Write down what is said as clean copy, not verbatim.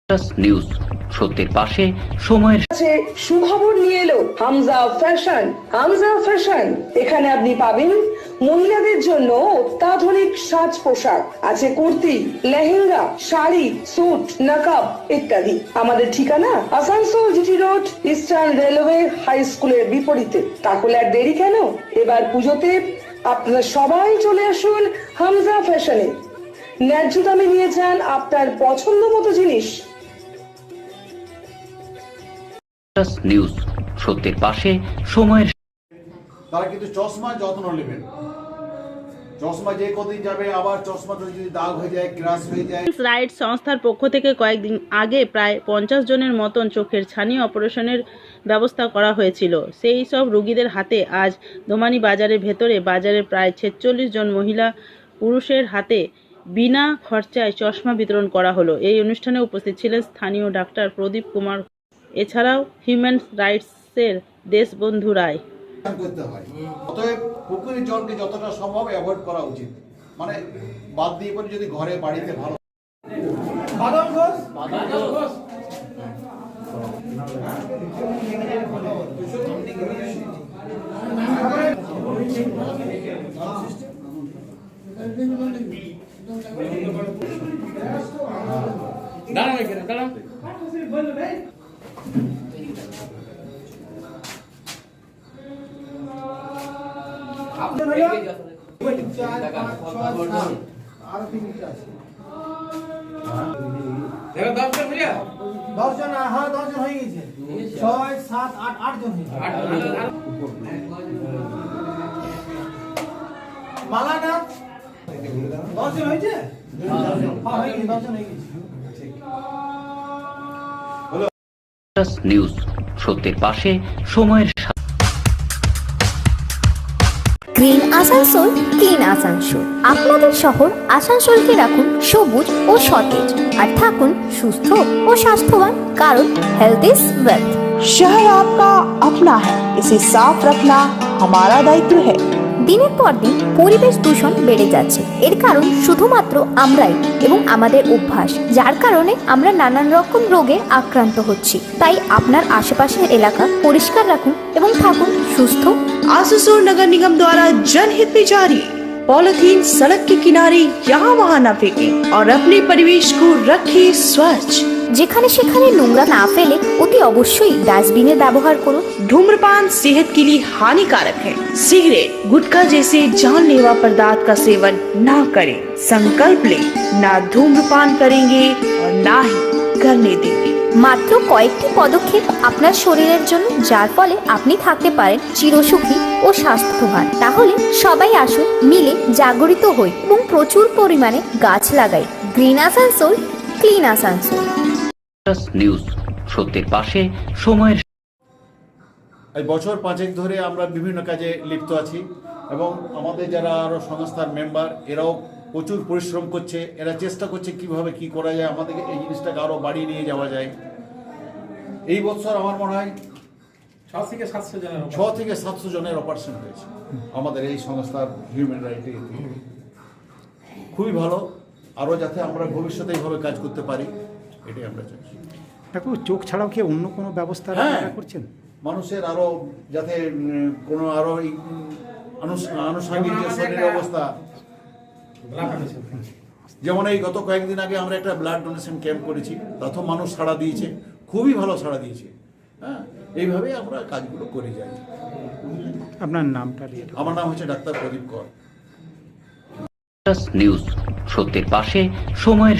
News সত্যের পাশে সময়ের সুখবর নিয়ে এলো হামজা ফ্যাশন। হামজা ফ্যাশন, এখানে আপনি পাবেন মহিলাদের জন্য অত্যাধুনিক সাজ পোশাক, আছে কুর্তি, লেহেঙ্গা, শাড়ি, স্যুট, নকাব ইত্যাদি। আমাদের ঠিকানা Asansol GT road, eastern railway high স্কুলের বিপরীতে। তাহলে আর দেরি কেন, এবার পুজোতে আপনারা সবাই চলে আসুন হামজা ফ্যাশনে। ন্যায্য দামে নিয়ে যান আপনার পছন্দ মতো জিনিস। নিউজ সত্যের পাশে সময়ের তারা কিন্তু চশমা যত্ন নেবেন। চশমা যে কদিন যাবে আবার চশমাতে যদি দাগ হয়ে যায়, ক্রাশ হয়ে যায়। রাইট সংস্থার পক্ষ থেকে কয়েকদিন আগে প্রায় 50 জনের মতন চোখের ছানি অপারেশনের ব্যবস্থা করা হয়েছিল। সেই সব রোগীদের হাতে আজ দোমানি বাজারের ভেতরে বাজারে প্রায় 46 জন মহিলা পুরুষের হাতে বিনা খরচায় চশমা বিতরণ করা হলো। এই অনুষ্ঠানে উপস্থিত ছিলেন স্থানীয় ডাক্তার প্রদীপ কুমার, এছাড়াও হিউম্যান রাইটসের দেশবন্ধু রায়। করতে হয়, অতএব পুকুরের জলকে যতটা সম্ভব অ্যাভয়েড করা উচিত, মানে বাদ দিয়ে পরে যদি ঘরে বাড়িতে ভালো দশজন, হ্যাঁ 10 জন হয়ে গেছে, 6, 7, 8, 8 জন হয়েছে। মালা না 10 জন হয়েছে, হ্যাঁ হয়ে গেছে, 10 জন হয়ে গেছে। নিউজ সত্যের পাশে সময়ের গ্রিন আসানসোল, ক্লিন আসানসোল। আপনাদের শহর আসানসোলকে রাখুন সবুজ ও সতেজ, আর থাকুন সুস্থ ও স্বাস্থ্যবান, কারণ হেলথ ইজ ওয়েলথ। शहर आपका अपना है, इसे साफ रखना हमारा दायित्व है। দিনের পর দিন পরিবেশ দূষণ বেড়ে যাচ্ছে। এর কারণ শুধুমাত্র আমরাই এবং আমাদের অভ্যাস, যার কারণে আমরা নানান রকম রোগে আক্রান্ত হচ্ছি। তাই আপনার আশেপাশের এলাকা পরিষ্কার রাখুন এবং থাকুন সুস্থ। आसुसोल नगर निगम द्वारा जनहित में जारी। पॉलिथीन सड़क के किनारे यहाँ वहाँ न फेंकें और अपने परिवेश को रखें स्वच्छ। যেখানে সেখানে নোংরা না ফেলে অতি অবশ্যই ডাস্টবিনের ব্যবহার করুন। धूम्रपान सेहत के लिए हानिकारक है। सिगरेट, गुटखा जैसे जानलेवा पदार्थ का सेवन न करें। संकल्प लें, ना धूम्रपान करेंगे और ना ही करने देंगे। মাত্র কয়েকটি পদক্ষেপ আপনার শরীরের জন্য, যার ফলে আপনি থাকতে পারেন চিরসুখী ও স্বাস্থ্যবান। তাহলে সবাই আসুন, মিলে জাগরিত হই এবং প্রচুর পরিমাণে গাছ লাগাই। Green Asansol, clean Asansol. News সত্যের পাশে সময়ের এই বছর 5 ধরে আমরা বিভিন্ন কাজে লিপ্ত আছি এবং আমাদের যারা আরো সংস্থার মেম্বার, এরাও প্রচুর পরিশ্রম করছে। এরা চেষ্টা করছে কিভাবে কি করা যায়, আমাদেরকে এই জিনিসটাকে আরো বাড়িয়ে নিয়ে যাওয়া যায়। এই বছর আমার মনে হয় 6 থেকে 700 জনের অপারেশন হয়েছে আমাদের এই সংস্থার হিউম্যান রাইটে। খুবই ভালো, আরো যাতে আমরা ভবিষ্যতে এইভাবে কাজ করতে পারি, এটাই আমরা চাইছি। দেখো, চোখ ছাড়াও কি অন্য কোনো ব্যবস্থা করছেন? মানুষের আরো যাতে কোনো আরো আনুষঙ্গিক যে শরীরের অবস্থা, যেমন এই গত কয়েকদিন আগে আমরা একটা ব্লাড ডোনেশন ক্যাম্প করেছি, তাতেও মানুষ সাড়া দিয়েছে, খুবই ভালো সাড়া দিয়েছে। হ্যাঁ, এইভাবেই আমরা কাজগুলো করে যাই। আপনার নামটা দিয়ে? আমার নাম হচ্ছে ডাক্তার প্রদীপ কর। নিউজ সত্যের পাশে সময়ের